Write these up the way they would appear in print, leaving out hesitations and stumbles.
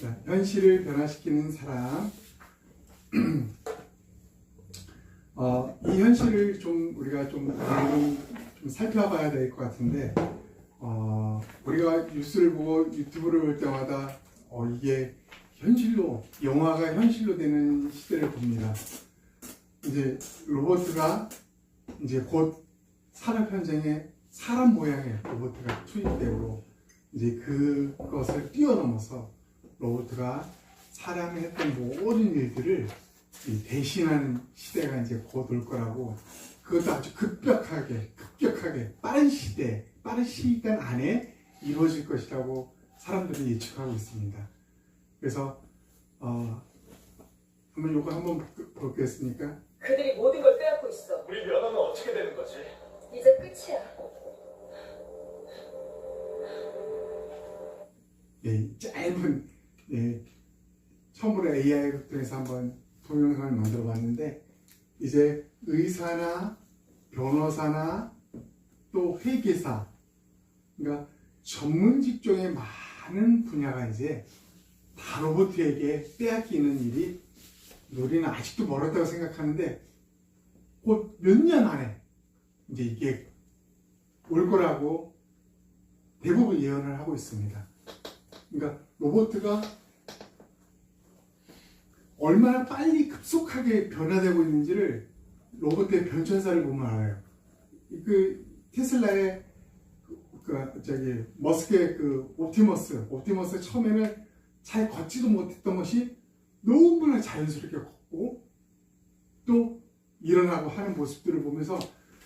자, 현실을 변화시키는 사람. 이 현실을 좀 우리가 좀 살펴봐야 될 것 같은데, 우리가 뉴스를 보고 유튜브를 볼 때마다 이게 현실로, 영화가 현실로 되는 시대를 봅니다. 이제 로봇가 이제 곧 산업 현장에 사람 모양의 로봇가 투입되고, 이제 그것을 뛰어넘어서 로봇가 사람이 했던 모든 일들을 대신하는 시대가 이제 곧 올 거라고, 그것도 아주 급격하게 빠른 시간 안에 이루어질 것이라고 사람들이 예측하고 있습니다. 그래서 한번 요거 한번 보겠습니까? 그들이 모든 걸 빼앗고 있어. 우리 면허는 어떻게 되는 거지? 이제 끝이야. 예, 짧은 처음으로 AI를 통해서 한번 동영상을 만들어 봤는데, 이제 의사나 변호사나 또 회계사, 그러니까 전문 직종의 많은 분야가 이제 다 로봇에게 빼앗기는 일이, 우리는 아직도 멀었다고 생각하는데 곧 몇 년 안에 이제 이게 올 거라고 대부분 예언을 하고 있습니다. 그러니까 로봇가 얼마나 빨리 급속하게 변화되고 있는지를 로봇의 변천사를 보면 알아요. 그 테슬라의 머스크의 옵티머스 처음에는 잘 걷지도 못했던 것이 너무나 자연스럽게 걷고 또 일어나고 하는 모습들을 보면서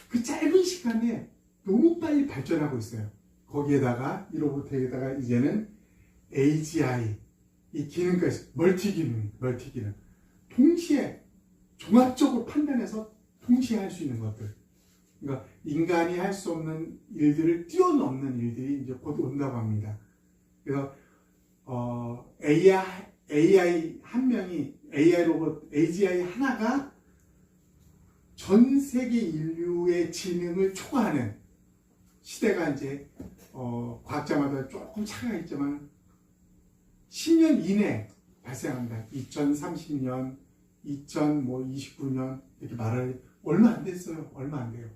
그 짧은 시간에 너무 빨리 발전하고 있어요. 거기에다가 이 로봇에다가 이제는 AGI, 이 기능까지 멀티기능, 동시에 종합적으로 판단해서 동시에 할 수 있는 것들, 그러니까 인간이 할 수 없는 일들을 뛰어넘는 일들이 이제 곧 온다고 합니다. 그래서 AI 한 명이, AI 로봇, AGI 하나가 전 세계 인류의 지능을 초과하는 시대가 이제 과학자마다 조금 차이가 있지만 10년 이내 발생합니다. 2030년, 2029년 이렇게 말할 얼마 안 됐어요. 얼마 안 돼요.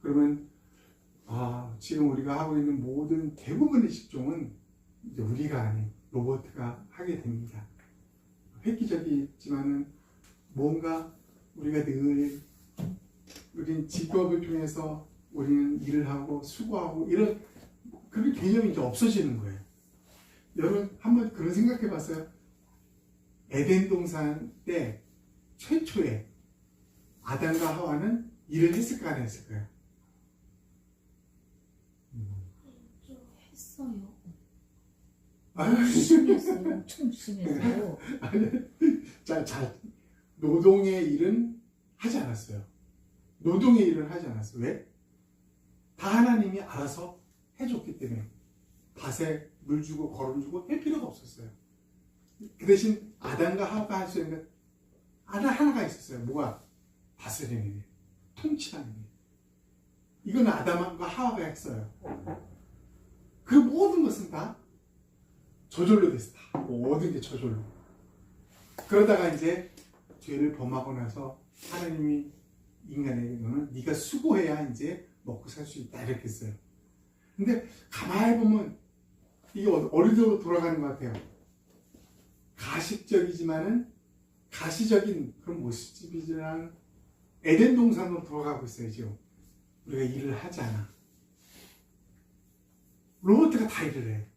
그러면 지금 우리가 하고 있는 모든 대부분의 직종은 이제 우리가 아닌 로봇가 하게 됩니다. 획기적이지만은 뭔가 우리가 늘 우린 직업을 통해서 우리는 일을 하고 수고하고 이런 그런 개념이 이제 없어지는 거예요. 여러분 한번 그런 생각해 봤어요? 에덴 동산 때 최초에 아담과 하와는 일을 했을까 안 했을까요? 좀 했어요. 열심히 했어요. 엄청 열심히 했어요. 노동의 일은 하지 않았어요. 노동의 일은 하지 않았어요. 왜? 다 하나님이 알아서 해줬기 때문에 밭에 물 주고 거름 주고 할 필요가 없었어요. 그 대신 아담과 하와가 할 수 있는 건 하나가 있었어요. 뭐가? 다스리는 일, 통치하는 일. 이건 아담과 하와가 했어요. 그 모든 것은 다 저절로 됐어. 다 모든 게 저절로. 그러다가 이제 죄를 범하고 나서 하나님이 인간에게는 네가 수고해야 이제 먹고 살 수 있다 이렇게 했어요. 근데 가만히 보면 이게 어디로 돌아가는 것 같아요. 가시적인 그런 모습이지만 에덴 동산으로 돌아가고 있어요. 지금 우리가 일을 하지 않아. 로봇가 다 일을 해.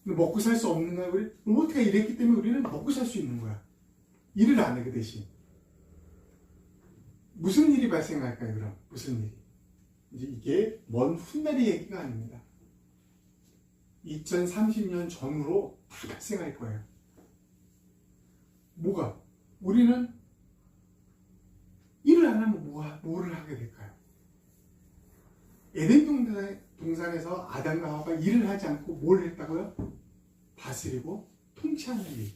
근데 먹고 살 수 없는 거야. 우리 로봇가 일했기 때문에 우리는 먹고 살 수 있는 거야. 일을 안 해. 그 대신 무슨 일이 발생할까요? 그럼 무슨 일이? 이제 이게 먼 훗날의 얘기가 아닙니다. 2030년 전후로 다 발생할 거예요. 뭐가? 우리는 일을 안 하면 뭐를 하게 될까요? 에덴 동산에서 아담과 하와가 일을 하지 않고 뭘 했다고요? 다스리고 통치하는 일.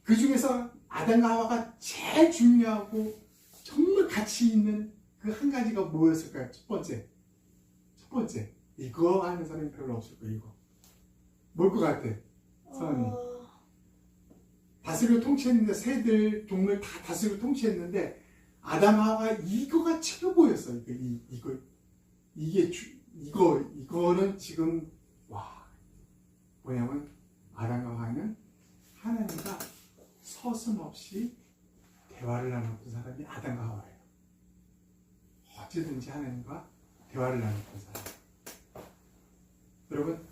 그 중에서 아담과 하와가 제일 중요하고 정말 가치 있는 그 한 가지가 뭐였을까요? 첫 번째 이거 하는 사람이 별로 없을 거예요. 뭘 것 같아? 선언이. 다스리고 통치했는데, 새들, 동물 다 다스리고 통치했는데, 아담 하와 이거가 최고였어. 이거는 지금, 와, 뭐냐면, 아담과 하와는 하나님과 서슴없이 대화를 나눴던 사람이 아담과 하와예요. 어찌든지 하나님과 대화를 나눴던 사람. 여러분,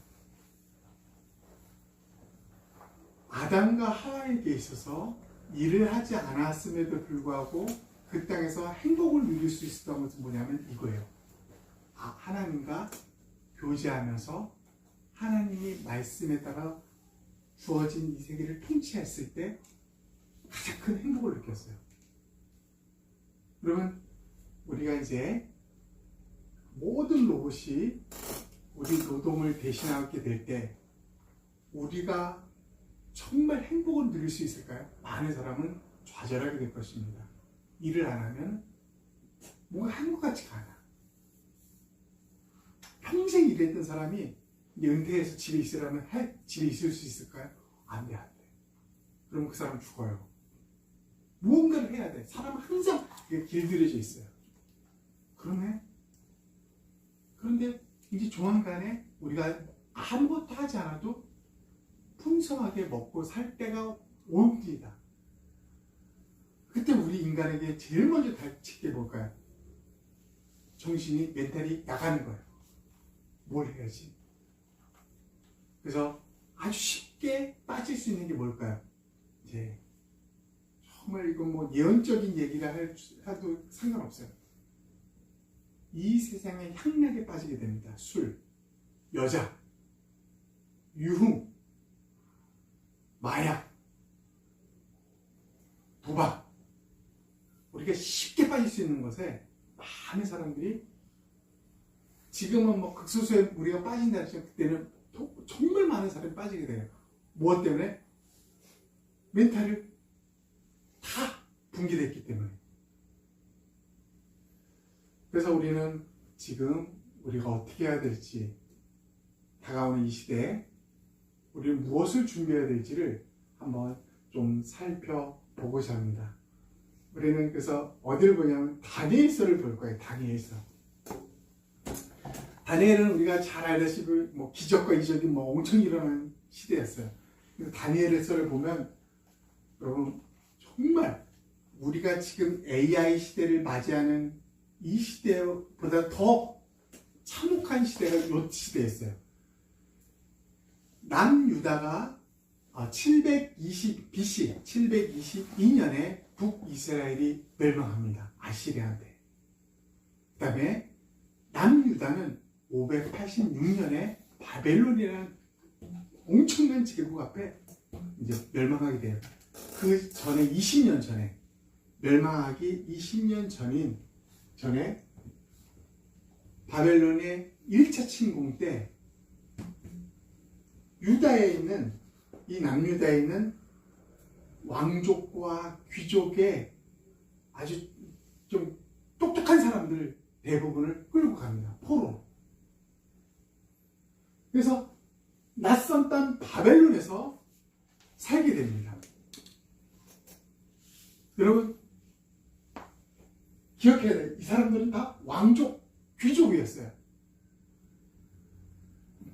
아담과 하와에게 있어서 일을 하지 않았음에도 불구하고 그 땅에서 행복을 누릴 수 있었던 것은 뭐냐면 이거예요. 하나님과 교제하면서 하나님이 말씀에 따라 주어진 이 세계를 통치했을 때 가장 큰 행복을 느꼈어요. 그러면 우리가 이제 모든 로봇이 우리 노동을 대신하게 될 때 우리가 정말 행복을 누릴 수 있을까요? 많은 사람은 좌절하게 될 것입니다. 일을 안 하면 뭔가 행복 같지가 않아. 평생 일했던 사람이 이제 은퇴해서 집에 있으라면 집에 있을 수 있을까요? 안 돼, 안 돼. 그럼 그 사람 죽어요. 무언가를 해야 돼. 사람은 항상 길들여져 있어요. 그런데 이제 조만간에 우리가 아무것도 하지 않아도 풍성하게 먹고 살 때가 옵니다. 그때 우리 인간에게 제일 먼저 닥칠 게 뭘까요? 정신이, 멘탈이 나가는 거예요. 뭘 해야지? 그래서 아주 쉽게 빠질 수 있는 게 뭘까요? 이제 정말 이건 뭐 예언적인 얘기라 해도 상관없어요. 이 세상에 향락에 빠지게 됩니다. 술, 여자, 유흥, 마약, 도박. 우리가 쉽게 빠질 수 있는 것에 많은 사람들이 지금은 뭐 극소수에 우리가 빠진다 했지만 그때는 정말 많은 사람이 빠지게 돼요. 무엇 때문에? 멘탈을 다 붕괴됐기 때문에. 그래서 우리는 지금 우리가 어떻게 해야 될지, 다가오는 이 시대에 우리는 무엇을 준비해야 될지를 한번 좀 살펴보고자 합니다. 우리는 그래서 어디를 보냐면 다니엘서를 볼 거예요. 다니엘서. 다니엘은 우리가 잘 알다시피 뭐 기적과 이적이 뭐 엄청 일어나는 시대였어요. 다니엘서를 보면 여러분 정말 우리가 지금 AI 시대를 맞이하는 이 시대보다 더 참혹한 시대가 이 시대였어요. 남유다가 720 BC, 722년에 북이스라엘이 멸망합니다. 아시리아한테. 그 다음에 남유다는 586년에 바벨론이라는 엄청난 제국 앞에 이제 멸망하게 돼요. 그 전에 20년 전에, 멸망하기 20년 전에 바벨론의 1차 침공 때 유다에 있는, 이 남유다에 있는 왕족과 귀족의 아주 좀 똑똑한 사람들 대부분을 끌고 갑니다. 포로. 그래서 낯선 땅 바벨론에서 살게 됩니다. 여러분 기억해야 돼요. 이 사람들은 다 왕족, 귀족이었어요.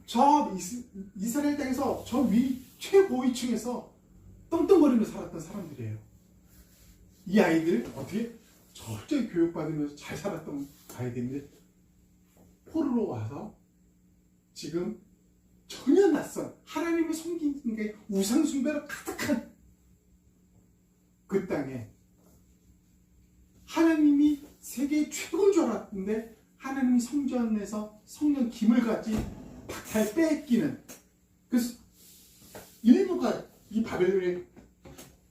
저 이스라엘 땅에서 저 최고위층에서 떵떵거리며 살았던 사람들이에요. 이 아이들 어떻게 철저히 교육받으면서 잘 살았던 아이들인데 포로로 와서 지금 전혀 낯선 하나님을 섬기는 게 우상숭배로 가득한 그 땅에 하나님이 세계 최고인 줄 알았는데 하나님이 성전에서 성령 기물까지 잘 뺏기는, 그래서 일부가 이 바벨론의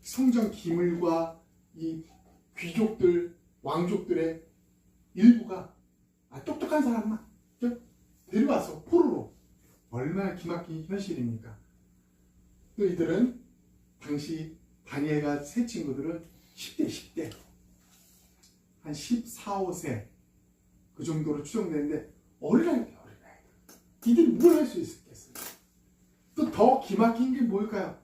성전 기물과 이 귀족들, 왕족들의 일부가 똑똑한 사람만 데려와서 포로로. 얼마나 기막힌 현실입니까? 또 이들은 당시 다니엘과 세 친구들은 10대 한 14, 15세 그 정도로 추정되는데 어린아이들. 이들이 뭘 할 수 있겠어요? 또 더 기막힌 게 뭘까요?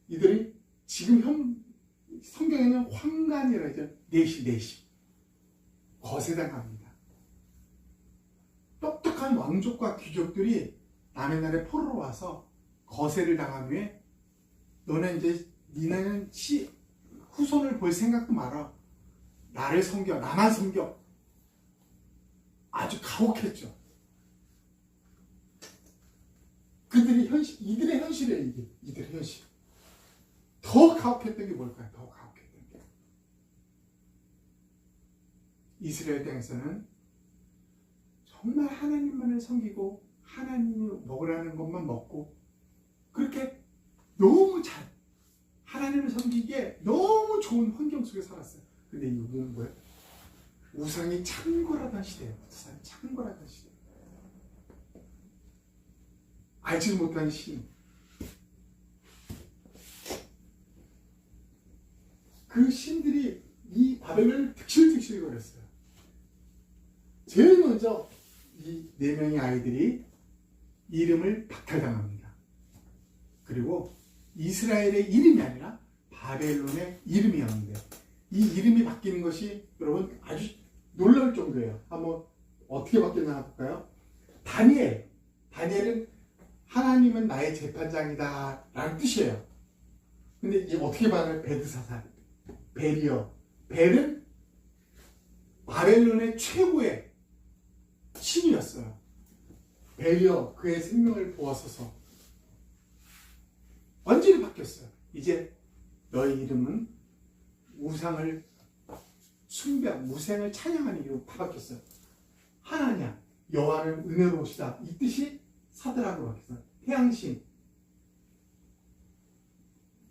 이들이 지금 성경에는 황간이라 하죠. 내시 거세당합니다. 똑똑한 왕족과 귀족들이 남의 나라에 포로로 와서 거세를 당한 후에 니네는 후손을 볼 생각도 말아. 나를 섬겨, 나만 섬겨. 아주 가혹했죠. 이들의 현실이에요, 이들의 현실. 더 가혹했던 게 뭘까요? 더 가혹했던 게. 이스라엘 땅에서는 정말 하나님만을 섬기고 하나님이 먹으라는 것만 먹고 그렇게 너무 하나님을 섬기기에 너무 좋은 환경 속에 살았어요. 근데 이거는 뭐예요? 우상이 창궐하던 시대예요. 우상이 창궐하던 시대. 알지 못하는 신. 그 신들이 이 바벨론을 득실득실 거렸어요. 제일 먼저 이 4명의 아이들이 이름을 박탈당합니다. 그리고 이스라엘의 이름이 아니라 바벨론의 이름이었는데 이 이름이 바뀌는 것이 여러분 아주 놀라울 정도예요. 한번 어떻게 바뀌었나 볼까요? 다니엘은 하나님은 나의 재판장이다 라는 뜻이에요. 근데 이제 어떻게 반응을 베드사살, 벨이요. 벨은 바벨론의 최고의 신이었어요. 벨이요. 그의 생명을 보았어서 완전히 바뀌었어요. 이제 너의 이름은 우상을 숭배하고 무생을 찬양하는 이름으로 다 바뀌었어요. 하나냐, 여호와는 은혜로우시다. 이 뜻이 사드락으로 바뀌었어요. 태양신.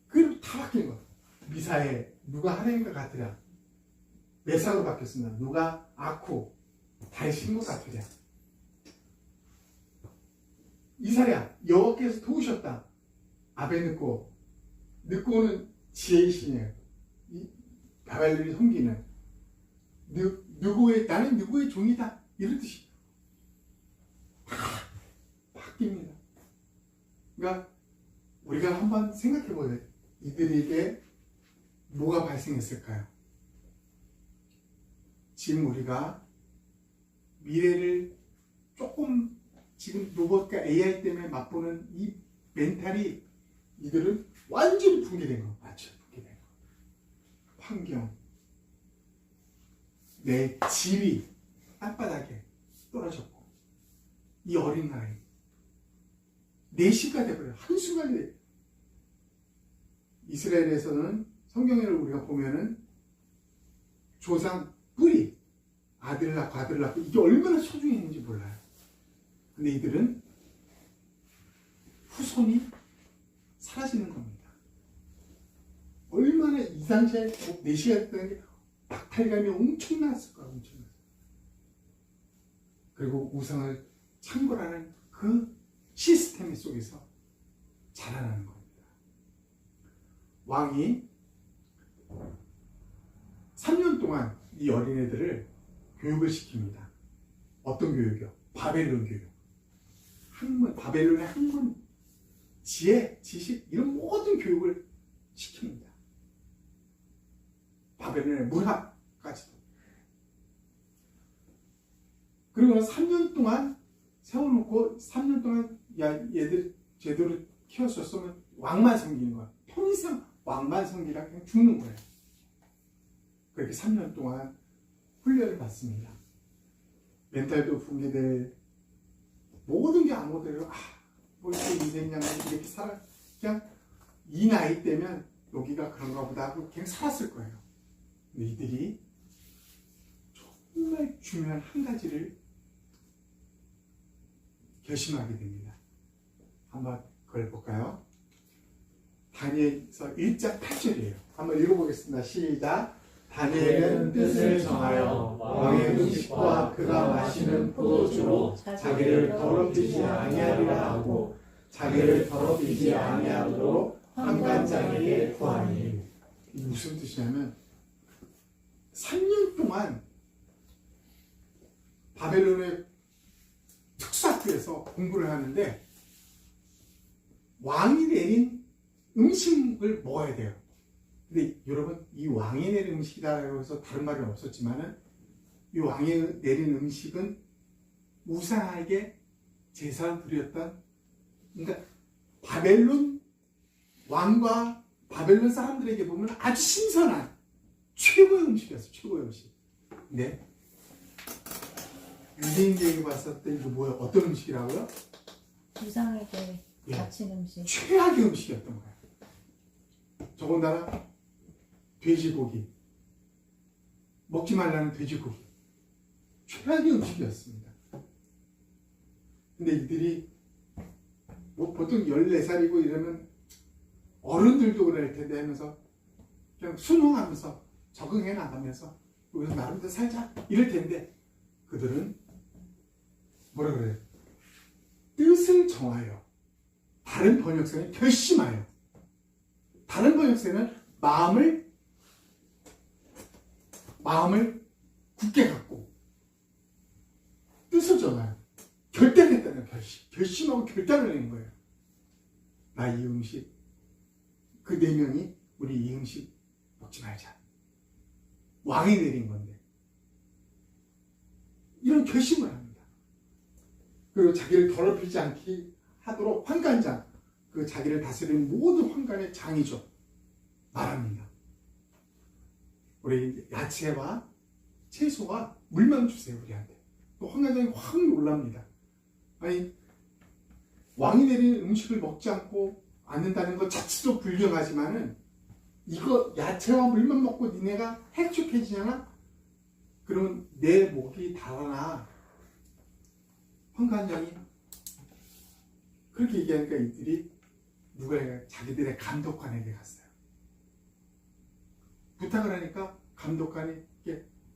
그리고 다 바뀐 거예요. 미사엘, 누가 하나님과 같으랴. 메사로 바뀌었습니다. 누가 아쿠, 다의 신과 같으랴. 이사랴, 여호와께서 도우셨다. 아베느고, 느고는 지혜의 신이에요. 바벨론이 섬기는 나는 누구의 종이다 이런 뜻이 바뀝니다. 그러니까 우리가 한번 생각해 보세요. 이들에게 뭐가 발생했을까요? 지금 우리가 미래를 조금 지금 로봇과 AI 때문에 맛보는 이 멘탈이 이들은 완전히 붕괴된 거 맞죠? 붕괴된 거. 환경, 내 지위 땅바닥에 떨어졌고 이 어린 나이 내시가 돼버려요. 한순간에. 이스라엘에서는 성경을 우리가 보면은 조상 뿌리 아들 낳고 아들 낳고 이게 얼마나 소중했는지 몰라요. 근데 이들은 후손이 사라지는 겁니다. 얼마나 이 당시에 내시가 됐다는 게 박탈감이 엄청났을 거예요. 엄청났어요. 그리고 우상을 창궐하는 그 시스템 속에서 자라나는 겁니다. 왕이 3년 동안 이 어린애들을 교육을 시킵니다. 어떤 교육이요? 바벨론 교육. 학문, 바벨론의 학문, 지혜, 지식 이런 모든 교육을 시킵니다. 바벨론의 문학까지도. 그리고 3년 동안 세워놓고 3년 동안 얘들 제대로 키웠었으면 왕만 섬기는 거야. 평생 왕만 섬기라 그냥 죽는 거예요. 그렇게 3년 동안 훈련을 받습니다. 멘탈도 붕괴될 모든 게 아무데로 뭐 이렇게 인생양을 이렇게 살아 그냥 이 나이 때면 여기가 그런가 보다 하고 그냥 살았을 거예요. 근데 이들이 정말 중요한 한 가지를 결심하게 됩니다. 한번 그걸 볼까요? 다니엘서 1장 8절이에요. 한번 읽어보겠습니다. 시작. 다니엘은 뜻을 정하여 왕의 음식과 그가 마시는 포도주로 자기를 더럽히지 아니하리라 하고 자기를 더럽히지 아니하도록 환관장에게 구하니. 이 무슨 뜻이냐면 3년 동안 바벨론의 특수학교 학교에서 공부를 하는데 왕이 내린 음식을 먹어야 돼요. 근데 여러분, 이 왕이 내린 음식이라고 해서 다른 말은 없었지만은 이 왕이 내린 음식은 우상에게 제사를 드렸던, 그러니까 바벨론 왕과 바벨론 사람들에게 보면 아주 신선한 최고의 음식이었어요. 최고의 음식. 근데 유대인들에게 봤을 때 이거 뭐야? 어떤 음식이라고요? 우상에게 예. 바친 음식. 최악의 음식이었던 거예요. 더군다나 돼지고기, 먹지 말라는 돼지고기, 최악의 음식이었습니다. 근데 이들이 뭐 보통 14살이고 이러면 어른들도 그럴 텐데 하면서 그냥 순응하면서 적응해 나가면서 여기서 나름대로 살자 이럴 텐데, 그들은 뭐라 그래요? 뜻을 정하여, 다른 번역서는 결심하여, 다른 번역서는 마음을 굳게 갖고 뜻을 정하여 결단했다는 결심하고 결단을 낸 거예요. 나 이 음식, 그 4명이 우리 이 음식 먹지 말자. 왕이 내린 건데 이런 결심을 합니다. 그리고 자기를 더럽히지 않게 하도록 환관장, 그 자기를 다스리는 모든 환관의 장이죠, 말합니다. 우리 야채와 채소와 물만 주세요 우리한테. 또 환관장이 확 놀랍니다. 아니, 왕이 내린 음식을 먹지 않는다는 것 자체도 불경하지만은 이거 야채와 물만 먹고 니네가 행복해지잖아? 그러면 내 목이 달아나. 환관장이 그렇게 얘기하니까 이들이 자기들의 감독관에게 갔어요. 부탁을 하니까 감독관이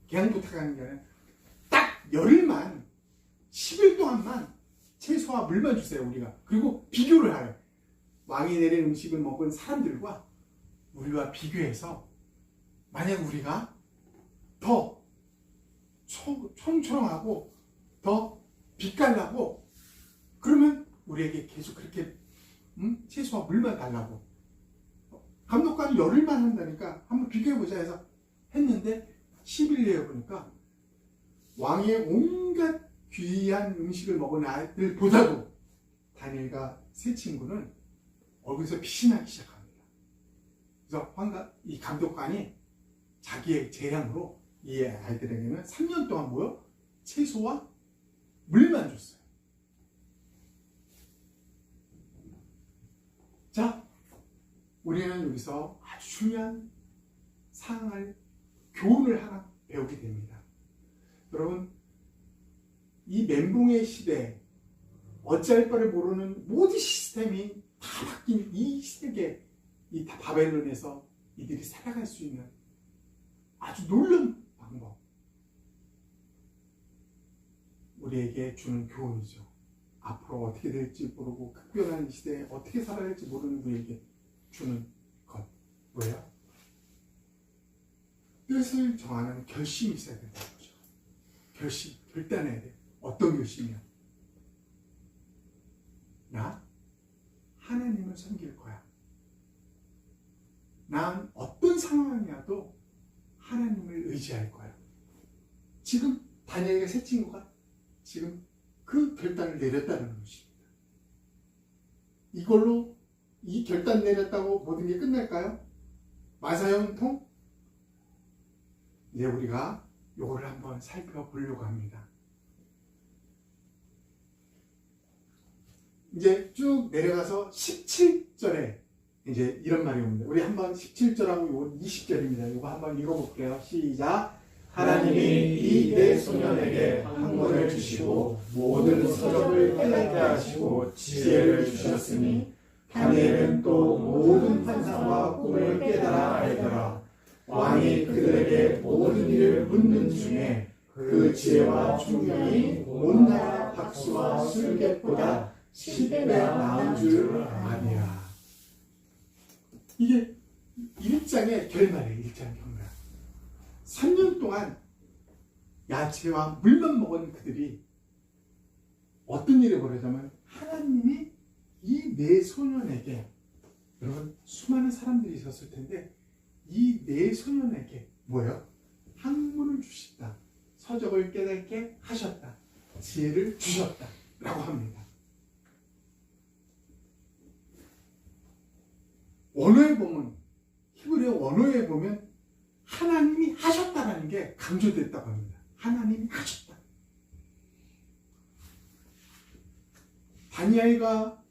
그냥 부탁하는 게 아니라 딱 열흘만, 10일 동안만 채소와 물만 주세요 우리가. 그리고 비교를 하래. 왕이 내린 음식을 먹은 사람들과 우리와 비교해서 만약 우리가 더 총총하고 더 빛깔나고 그러면 우리에게 계속 그렇게 채소와 물만 달라고. 감독관이 열흘만 한다니까 한번 비교해보자 해서 했는데 10일 내에 보니까 왕의 온갖 귀한 음식을 먹은 아이들보다도 다니엘과 세 친구는 얼굴에서 빛이 나기 시작합니다. 그래서 이 감독관이 자기의 재량으로 이 아이들에게는 3년 동안 채소와 물만 줬어요. 자, 우리는 여기서 아주 중요한 교훈을 하나 배우게 됩니다. 여러분, 이 멘붕의 시대에 어찌할 바를 모르는 모든 시스템이 다 바뀐 이 시대에, 이 바벨론에서 이들이 살아갈 수 있는 아주 놀라운 방법, 우리에게 주는 교훈이죠. 앞으로 어떻게 될지 모르고 급변하는 시대에 어떻게 살아야 할지 모르는 우리에게 주는 것, 뭐예요? 뜻을 정하는 결심이 있어야 된다는 거죠. 결단해야 돼. 어떤 결심이야? 나 하나님을 섬길 거야. 난 어떤 상황이라도 하나님을 의지할 거야. 지금 다니엘의 세 친구가 지금 그 결단을 내렸다는 것입니다. 이걸로 이 결단 내렸다고 모든 게 끝날까요? 마사형통? 이제 우리가 요거를 한번 살펴보려고 합니다. 이제 쭉 내려가서 17절에 이제 이런 말이 옵니다. 우리 한번 17절하고 요건 20절입니다. 요거 한번 읽어볼게요. 시작. 하나님이 이 네 소년에게 학문을 주시고 모든 서적을 깨닫게 하시고 지혜를 주셨으니 다니엘은 또 모든 환상과 꿈을 깨달아 알더라. 왕이 그들에게 모든 일을 묻는 중에 그 지혜와 충격이 온 나라 박수와 술객보다 10배 나은 줄 아니라. 이게 1장의 결말이에요. 1장 결말. 3년 동안 야채와 물만 먹은 그들이 어떤 일이 벌어지냐면 하나님이 이 네 소년에게, 여러분 수많은 사람들이 있었을 텐데 이 네 소년에게 뭐예요? 학문을 주셨다, 서적을 깨닫게 하셨다, 지혜를 주셨다 라고 합니다. 원어에 보면, 히브리어 원어에 보면 하나님이 하셨다라는 게 강조됐다고 합니다. 하나님이 하셨다. 다니엘과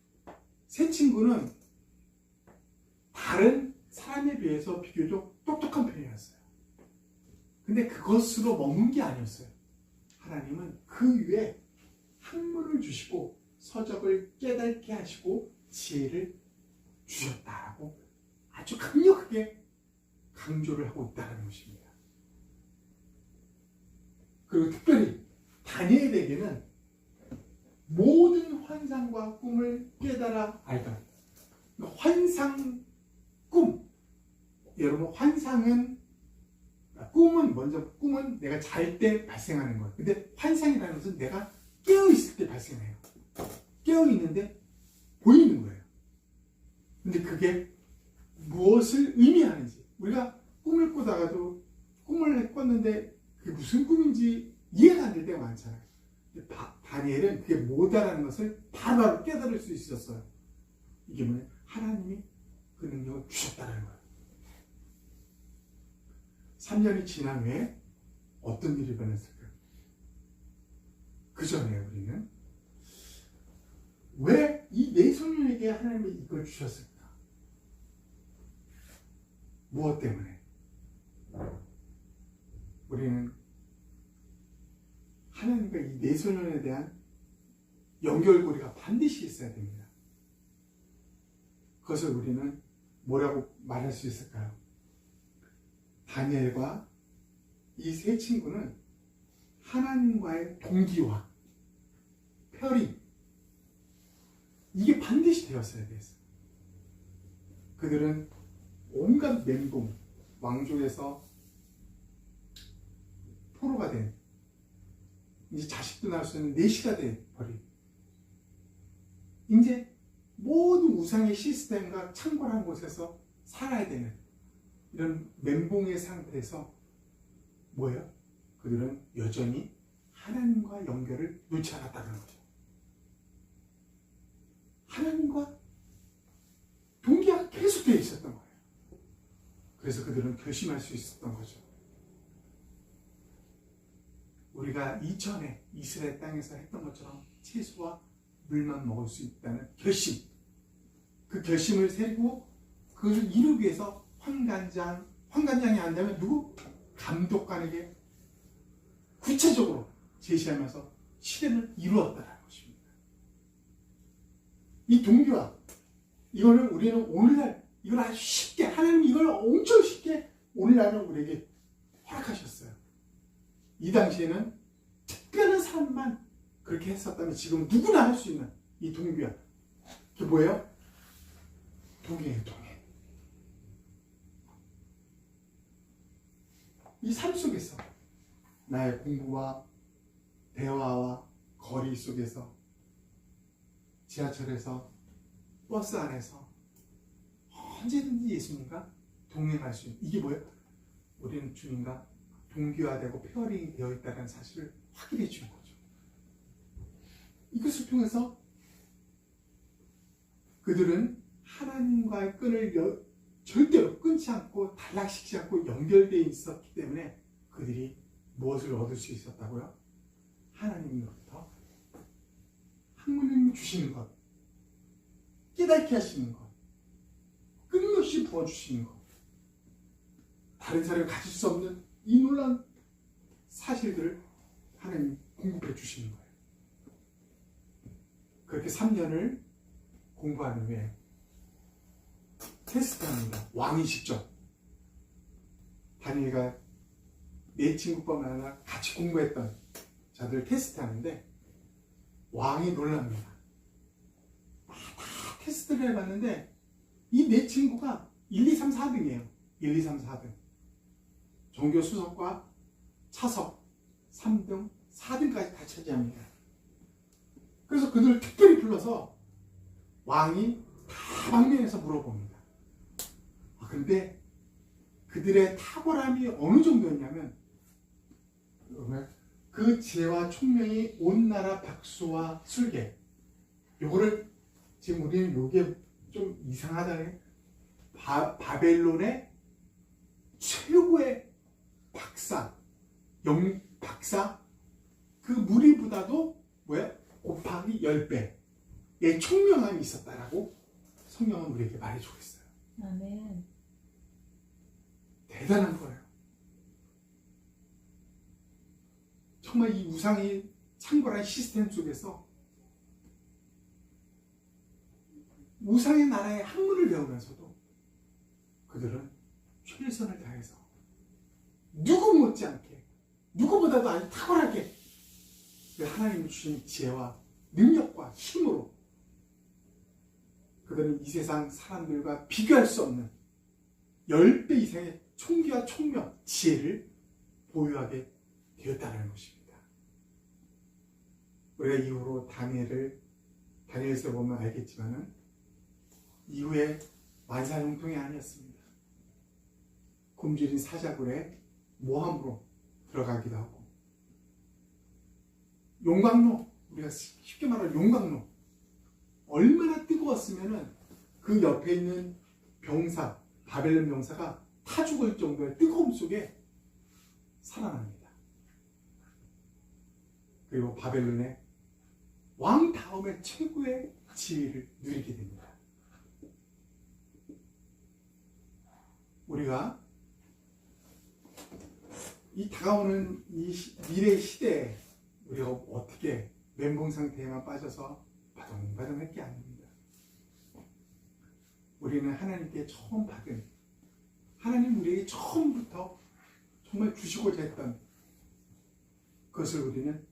세 친구는 다른 사람에 비해서 비교적 똑똑한 편이었어요. 근데 그것으로 머문 게 아니었어요. 하나님은 그 위에 학문을 주시고 서적을 깨닫게 하시고 지혜를 주셨다라고 아주 강력하게 강조를 하고 있다는 것입니다. 그리고 특별히 다니엘에게는 모든 환상과 꿈을 깨달아 알던, 환상, 꿈. 여러분 환상은, 꿈은 먼저, 꿈은 내가 잘 때 발생하는 거예요. 근데 환상이라는 것은 내가 깨어있을 때 발생해요. 깨어있는데 보이는 거예요. 근데 그게 무엇을 의미하는지, 우리가 꿈을 꾸다가도 꿈을 꿨는데 그게 무슨 꿈인지 이해가 안 될 때가 많잖아요. 근데 다니엘은 그게 뭐다라는 것을 바로 깨달을 수 있었어요. 이게 뭐냐? 하나님이 그 능력을 주셨다는 거예요. 3년이 지난 후에 어떤 일이 일어났을까요? 그 전에 우리는 왜 이 네 소년에게 하나님이 이걸 주셨을까? 무엇 때문에? 우리는 하나님과 이 네 소년에 대한 연결고리가 반드시 있어야 됩니다. 그것을 우리는 뭐라고 말할 수 있을까요? 다니엘과 이 세 친구는 하나님과의 동기와 페어링, 이게 반드시 되었어야 됐어요. 그들은 온갖 멘붕, 왕족에서 포로가 된, 이제 자식도 낳을 수 있는 내시가 돼버린, 이제 모든 우상의 시스템과 창궐한 곳에서 살아야 되는 이런 멘붕의 상태에서 뭐예요? 그들은 여전히 하나님과 연결을 놓지 않았다는 거죠. 하나님과 동기가 계속되어 있었던 거예요. 그래서 그들은 결심할 수 있었던 거죠. 우리가 이전에 이스라엘 땅에서 했던 것처럼 채소와 물만 먹을 수 있다는 결심, 그 결심을 세우고 그것을 이루기 위해서 환관장이 안되면 누구? 감독관에게 구체적으로 제시하면서 실행을 이루었다는 것입니다. 이 동기와 이거는 우리는 오늘날 이걸 아주 쉽게, 하나님이 이걸 엄청 쉽게 오늘날은 우리에게 허락하셨어요. 이 당시에는 특별한 사람만 그렇게 했었다면 지금 누구나 할 수 있는 이 동기와, 그게 뭐예요? 동행이에요, 동행. 이 삶 속에서 나의 공부와 대화와 거리 속에서, 지하철에서, 버스 안에서 언제든지 예수님과 동행할 수 있는, 이게 뭐예요? 우리는 주님과 동기화되고 페어링이 되어 있다는 사실을 확인해 주는 거죠. 이것을 통해서 그들은 하나님과의 끈을 절대로 끊지 않고 단락시키지 않고 연결되어 있었기 때문에 그들이 무엇을 얻을 수 있었다고요? 하나님으로부터 학문을 주시는 것, 깨닫게 하시는 것, 끊임없이 부어주시는 것, 다른 사람이 가질 수 없는 이 놀라운 사실들을 하나님 공급해 주시는 거예요. 그렇게 3년을 공부한 후에 테스트합니다. 왕이 직접. 다니엘과 네 친구뿐만 아니라 같이 공부했던 자들을 테스트하는데 왕이 놀랍니다. 다 테스트를 해봤는데 이 네 친구가 1, 2, 3, 4등이에요. 1, 2, 3, 4등. 종교 수석과 차석 3등, 4등까지 다 차지합니다. 그래서 그들을 특별히 불러서 왕이 다방면에서 물어봅니다. 그런데 그들의 탁월함이 어느 정도였냐면 그 지혜와 총명이 온 나라 박수와 술계. 요거를 지금 우리는 요게 좀 이상하다네. 바벨론의 최고의 박사, 박사 그 무리보다도 곱하기 10배의 총명함이 있었다라고 성경은 우리에게 말해주고 있어요. 아멘. 대단한 거예요. 정말 이 우상이 창궐한 시스템 속에서 우상의 나라의 학문을 배우면서도 그들은 최선을 다해서 누구 못지않게 누구보다도 아주 탁월하게 하나님이 주신 지혜와 능력과 힘으로 그들은 이 세상 사람들과 비교할 수 없는 10배 이상의 총기와 총명, 지혜를 보유하게 되었다는 것입니다. 우리가 이후로 다니엘서 보면 알겠지만은 이후에 만사형통이 아니었습니다. 굶주린 사자굴에 모함으로 들어가기도 하고 용광로, 우리가 쉽게 말하는 용광로, 얼마나 뜨거웠으면은 그 옆에 있는 병사, 바벨론 병사가 타 죽을 정도의 뜨거움 속에 살아납니다. 그리고 바벨론의 왕 다음에 최고의 지위를 누리게 됩니다. 우리가 이 다가오는 이 미래 시대에 우리가 어떻게 멘붕 상태에만 빠져서 바동바동할 게 아닙니다. 우리는 하나님께 처음 받은, 하나님 우리에게 처음부터 정말 주시고자 했던 그것을 우리는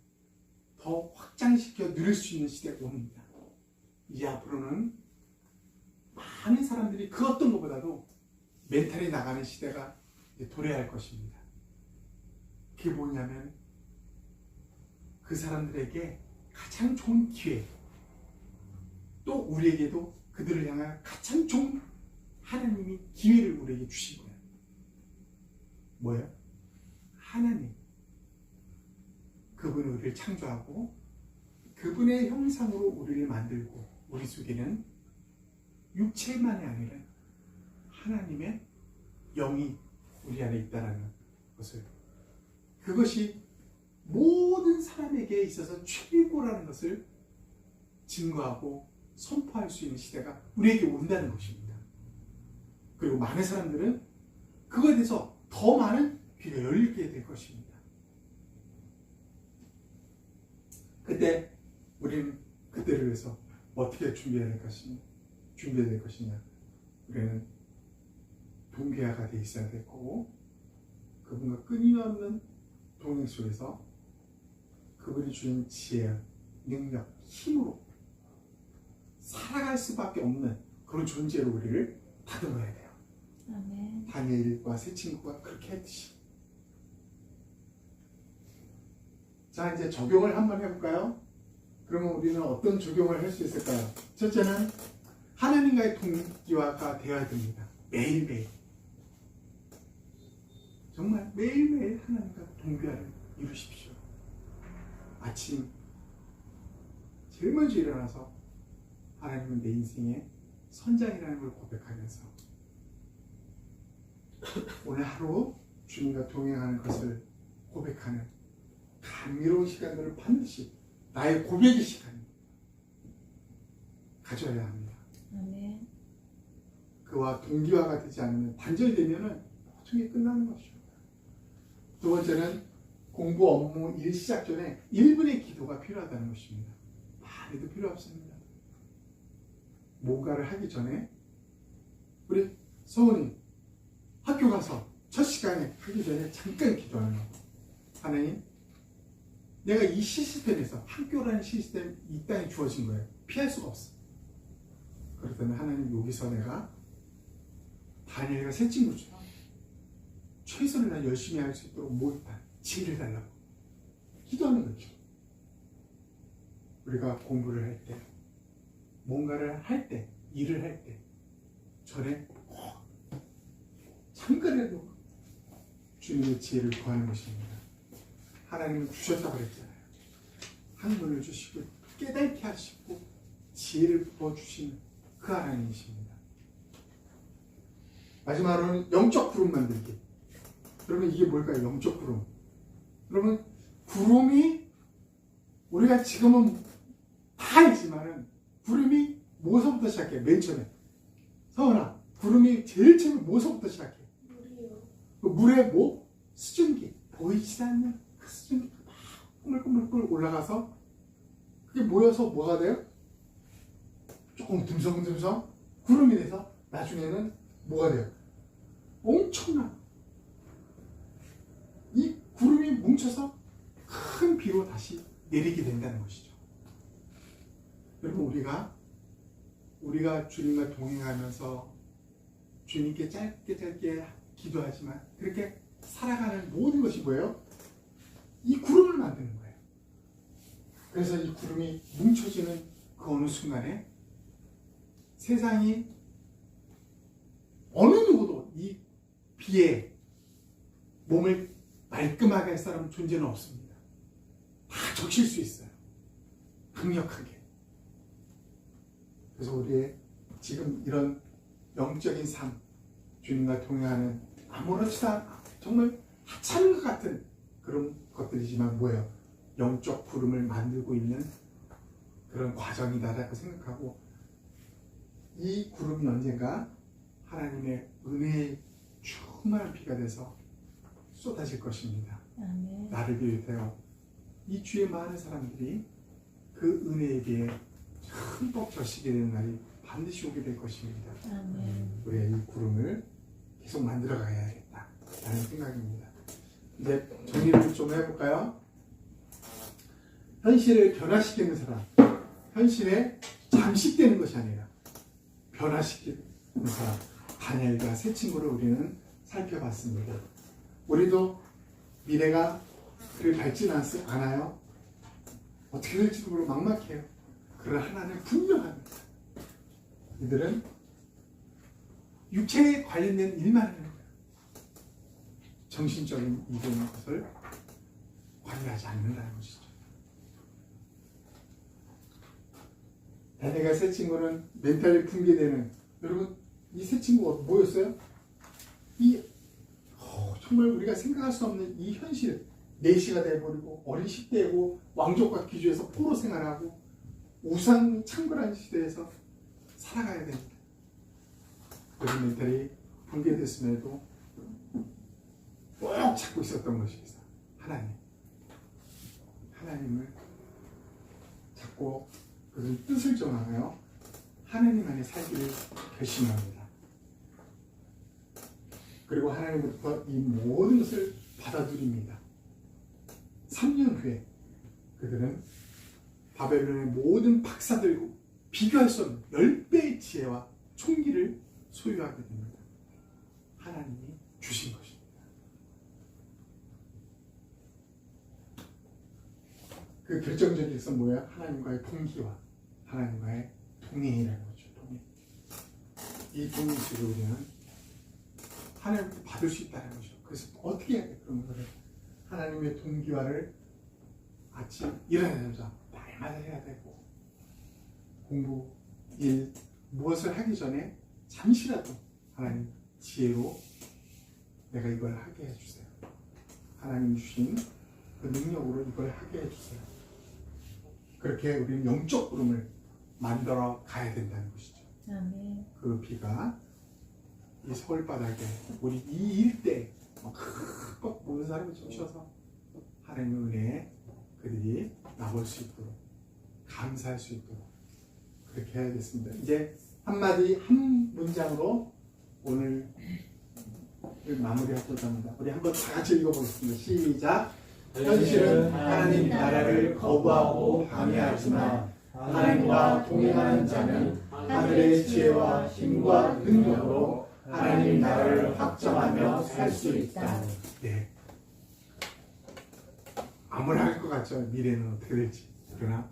더 확장시켜 누릴 수 있는 시대가 옵니다. 이제 앞으로는 많은 사람들이 그 어떤 것보다도 멘탈이 나가는 시대가 이제 도래할 것입니다. 그게 뭐냐면 그 사람들에게 가장 좋은 기회, 또 우리에게도 그들을 향한 가장 좋은 하나님이 기회를 우리에게 주신 거예요. 뭐예요? 하나님. 그분이 우리를 창조하고 그분의 형상으로 우리를 만들고 우리 속에는 육체만이 아니라 하나님의 영이 우리 안에 있다는 것을, 그것이 모든 사람에게 있어서 최고라는 것을 증거하고 선포할 수 있는 시대가 우리에게 온다는 것입니다. 그리고 많은 사람들은 그거에 대해서 더 많은 귀가 열리게 될 것입니다. 그때 우리는 그때를 위해서 어떻게 준비해야 될 것이냐. 우리는 동기화가 돼 있어야 될 거고, 그분과 끊임없는 동행 속에서 그분이 주는 지혜, 능력, 힘으로 살아갈 수밖에 없는 그런 존재로 우리를 다듬어야 돼요. 아멘. 다니엘과 세 친구가 그렇게 했듯이. 자, 이제 적용을 한번 해볼까요? 그러면 우리는 어떤 적용을 할 수 있을까요? 첫째는 하나님과의 동기화가 되어야 됩니다. 매일매일. 정말 매일매일 하나님과 동기화를 이루십시오. 아침 제일 먼저 일어나서 하나님은 내 인생의 선장이라는 걸 고백하면서 오늘 하루 주님과 동행하는 것을 고백하는 감미로운 시간들을 반드시 나의 고백의 시간 가져야 합니다. 아멘. 그와 동기화가 되지 않으면 단절이 되면은 나중에 끝나는 것이죠. 두 번째는 공부, 업무, 일 시작 전에 1분의 기도가 필요하다는 것입니다. 많이도 필요 없습니다. 뭔가를 하기 전에 우리 서훈이 학교 가서 첫 시간에 하기 전에 잠깐 기도하는 거. 하나님, 내가 이 시스템에서, 학교라는 시스템 이 땅에 주어진 거예요. 피할 수가 없어. 그렇다면 하나님, 여기서 내가 다니엘과 새 친구처럼 최선을 다해 열심히 할 수 있도록 모든 지혜를 달라고 기도하는 거죠. 우리가 공부를 할 때, 뭔가를 할 때, 일을 할 때 전에 잠깐이라도 주님의 지혜를 구하는 것입니다. 하나님은 주셨다고 그랬잖아요. 학문을 주시고 깨닫게 하시고 지혜를 부어주시는 그 하나님이십니다. 마지막으로는 영적 구름 만들기. 여러분 이게 뭘까요? 영적 구름. 여러분 구름이 우리가 지금은 다 알지만은 구름이 뭐서부터 시작해? 맨 처음에. 서원아, 구름이 제일 처음에 뭐서부터 시작해? 물이요. 그 물에 뭐? 수증기. 보이지 않는 그 수증기가 막 꾸물꾸물 올라가서 그게 모여서 뭐가 돼요? 조금 듬성듬성 구름이 돼서 나중에는 뭐가 돼요? 엄청난 이 구름이 뭉쳐서 큰 비로 다시 내리게 된다는 것이죠. 여러분 우리가 주님과 동행하면서 주님께 짧게 기도하지만 그렇게 살아가는 모든 것이 뭐예요? 이 구름을 만드는 거예요. 그래서 이 구름이 뭉쳐지는 그 어느 순간에 세상이 어느 누구도 이 비에 몸을 말끔하게 할 사람은 존재는 없습니다. 다 적실 수 있어요. 강력하게. 그래서 우리의 지금 이런 영적인 삶, 주님과 동행하는 아무렇지도 않아 정말 하찮은 것 같은 그런 것들이지만 뭐예요? 영적 구름을 만들고 있는 그런 과정이다라고 생각하고 이 구름이 언젠가 하나님의 은혜의 충만한 비가 돼서 쏟아질 것입니다. 아멘. 나를 비롯하여 이 주에 많은 사람들이 그 은혜에 비해 흠뻑 젖히게 되는 날이 반드시 오게 될 것입니다. 아멘. 우리의 이 구름을 계속 만들어 가야겠다 라는 생각입니다. 이제 정리를 좀 해볼까요? 현실을 변화시키는 사람, 현실에 잠식되는 것이 아니라 변화시키는 사람, 다니엘과 세 친구를 우리는 살펴봤습니다. 우리도 미래가 그리 밝지는 않아요. 어떻게 될지도 모르고 막막해요. 그러나 하나는 분명합니다. 이들은 육체에 관련된 일만 하는 거예요. 정신적인 이런 것을 관여하지 않는다는 것이죠. 다니엘과 세 친구는 멘탈이 붕괴되는, 여러분 이 세 친구가 뭐였어요? 정말 우리가 생각할 수 없는 이 현실, 내시가 되어버리고 어린 10대고 왕족과 귀주에서 포로 생활하고 우상 창궐한 시대에서 살아가야 됩니다. 그런 멘탈이 붕괴됐음에도 꼭 찾고 있었던 것이 있어요. 하나님을 찾고 그 뜻을 정하여 하나님 안에 살기를 결심합니다. 그리고 하나님부터 이 모든 것을 받아들입니다. 3년 후에 그들은 바벨론의 모든 박사들과 비교할 수 없는 10배의 지혜와 총기를 소유하게 됩니다. 하나님이 주신 것입니다. 그 결정적인 것은 뭐예요? 하나님과의 동기와 하나님과의 동행이라는 거죠. 동행. 이 동행 속에 우리는 하나님부터 받을 수 있다는 거죠. 그래서 어떻게 해야 돼? 그런 거를 하나님의 동기화를 아침 일어나자마자 날마다 해야 되고, 공부, 일, 무엇을 하기 전에 잠시라도 하나님 지혜로 내가 이걸 하게 해주세요. 하나님 주신 그 능력으로 이걸 하게 해주세요. 그렇게 우리는 영적 구름을 만들어 가야 된다는 것이죠. 아멘. 그 비가 이 서울 바닥에 우리 이 일대에 흠뻑 모든 사람을 쫓아서 하나님의 은혜에 그들이 나올 수 있도록, 감사할 수 있도록 그렇게 해야겠습니다. 이제 한마디 한 문장으로 오늘 마무리하고자 합니다. 우리 한번 다 같이 읽어보겠습니다. 시작. 현실은 하나님 나라를 거부하고 방해하지만 하나님과 동행하는 자는 하늘의 지혜와 힘과 능력으로 하나님 나라를 확정하며 살 수 있다. 네. 아무나 할 것 같죠. 미래는 어떻게 될지. 그러나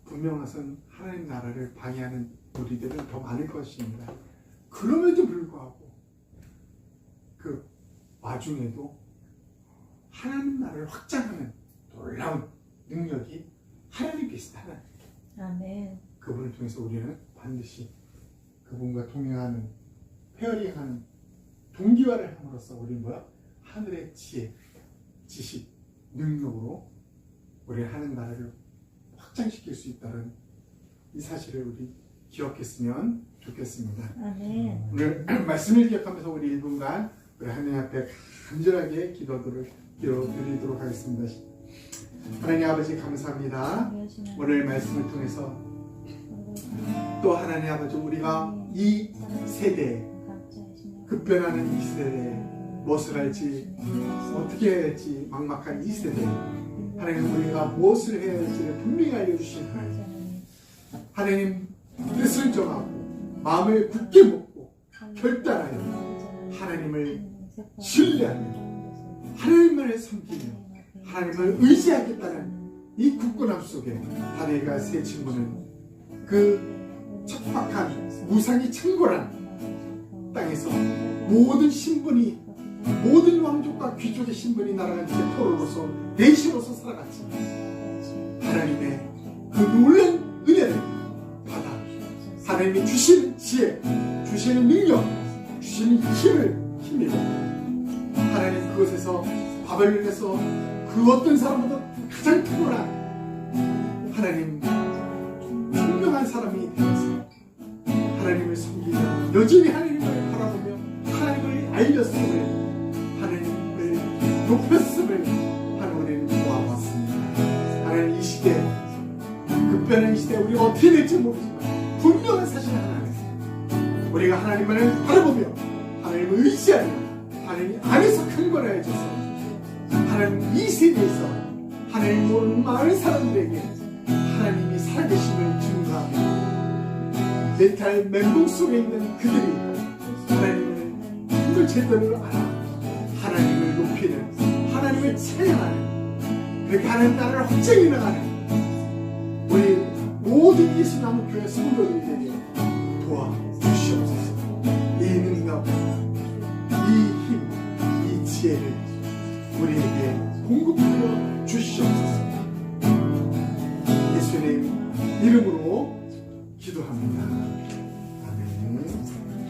분명한 하나님 나라를 방해하는 무리들은 더 많을 것입니다. 그럼에도 불구하고 그 와중에도 하나님 나라를 확장하는 놀라운 능력이 하나님께서 있다는 아멘. 그분을 통해서 우리는 반드시 그분과 동행하는 페어링하는 동기화를 함으로써 우리는 뭐야? 하늘의 지혜, 지식, 능력으로 우리 하나님 나라를 확장시킬 수 있다는 이 사실을 우리 기억했으면 좋겠습니다. 아멘. 오늘 말씀을 기억하면서 우리 1분간 우리 하나님 앞에 간절하게 기도드리도록 하겠습니다. 하나님 아버지 감사합니다. 오늘 말씀을 통해서 또 하나님 아버지 우리가 이 세대에 급변하는 이 세대에 무엇을 할지 어떻게 해야 할지 막막한 이 세대에 하나님 우리가 무엇을 해야 할지를 분명히 알려주신 하나님 뜻을 정하고 마음을 굳게 먹고 결단하여 하나님을 신뢰하며 하나님만을 섬기며 하나님을 의지하겠다는 이 굳건함 속에 다니엘과 세 친구는 그 척박한 무상이 창궐한 땅에서 모든 신분이 모든 왕족과 귀족의 신분이 날아간 채 포로로서 내시로서 살아갔지. 하나님의 그 놀란 은혜를 받아 하나님이 주시는 지혜, 주시는 능력, 주시는 힘을 힘입어 하나님 그곳에서 바벨론에서 그 어떤 사람보다 가장 탁월한 하나님 분명한 사람이 되어서 하나님을 섬기며 여전히 하나님을 바라보며 하나님을 알렸음을 하나님을 높였음을 하는 우리는 보아봤습니다. 하나님 이 시대 급변한 이 시대에 우리가 어떻게 될지 모르지만 분명한 사실 하나는 우리가 하나님을 바라보며 하나님을 의지하며 하나님 안에서 큰 거라 해줘서 하나님 이 세대에서 하나님 모르는 많은 사람들에게 하나님이 살아계심을 증거하며 메탈 멘붕 속에 있는 그들이 하나님을 힘을 제대로 알아 하나님을 높이는 하나님을 찬양하는 그렇게 하나님 나라를 확장해 나가는 우리 모든 예수나무 교회 성도들에게 도와주시옵소서. 이 능력, 이 힘, 이 지혜를 우리에게 공급하옵소서.